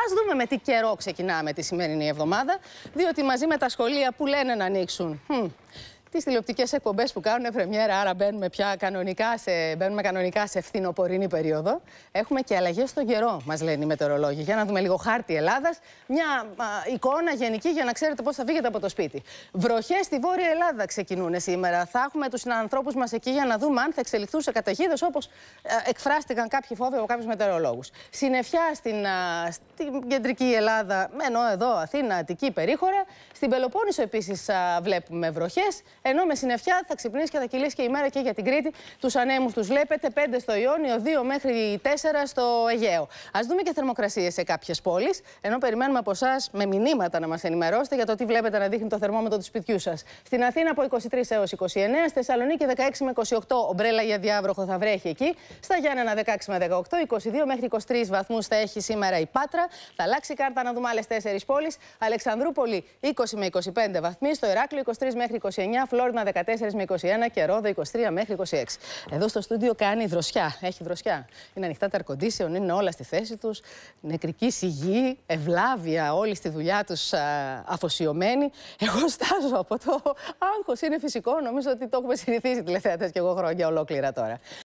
Ας δούμε με τι καιρό ξεκινάμε τη σημερινή εβδομάδα, διότι μαζί με τα σχολεία που λένε να ανοίξουν τις τηλεοπτικές εκπομπές που κάνουν πρεμιέρα, άρα μπαίνουμε κανονικά σε φθινοπορεινή περίοδο. Έχουμε και αλλαγές στον καιρό, μας λένε οι μετεωρολόγοι. Για να δούμε λίγο χάρτη Ελλάδας, μια εικόνα γενική για να ξέρετε πώς θα φύγετε από το σπίτι. Βροχές στη Βόρεια Ελλάδα ξεκινούν σήμερα. Θα έχουμε τους συνανθρώπους μας εκεί για να δούμε αν θα εξελιχθούν σε καταιγίδες, όπως εκφράστηκαν κάποιοι φόβοι από κάποιους μετεωρολόγους. Συννεφιά στην κεντρική Ελλάδα, ενώ εδώ Αθήνα, Αττική, Περίχωρα. Στην Πελοπόννησο επίσης βλέπουμε βροχές. Ενώ με συννεφιά θα ξυπνήσει και θα κυλήσει και η μέρα και για την Κρήτη. Τους ανέμους τους βλέπετε, 5 στο Ιόνιο, 2 μέχρι 4 στο Αιγαίο. Ας δούμε και θερμοκρασίες σε κάποιες πόλεις. Ενώ περιμένουμε από εσάς με μηνύματα να μας ενημερώσετε για το τι βλέπετε να δείχνει το θερμόμετρο του σπιτιού σας. Στην Αθήνα από 23 έως 29, στη Θεσσαλονίκη 16 με 28, ομπρέλα για διάβροχο θα βρέχει εκεί. Στα Γιάννενα 16 με 18, 22 μέχρι 23 βαθμούς θα έχει σήμερα η Πάτρα. Θα αλλάξει η κάρτα να δούμε άλλες 4 πόλεις. Αλεξανδρούπολη 20 με 25 βαθμοί, στο Ηράκλειο 23 μέχρι 29. Φλόρινα 14 με 21 και Ρόδο 23 μέχρι 26. Εδώ στο στούντιο κάνει δροσιά. Έχει δροσιά. Είναι ανοιχτά τα air condition, είναι όλα στη θέση τους. Νεκρική σιγή, ευλάβεια, όλοι στη δουλειά τους αφοσιωμένοι. Εγώ στάζω από το άγχος. Είναι φυσικό. Νομίζω ότι το έχουμε συνηθίσει τηλεθεατές και εγώ χρόνια ολόκληρα τώρα.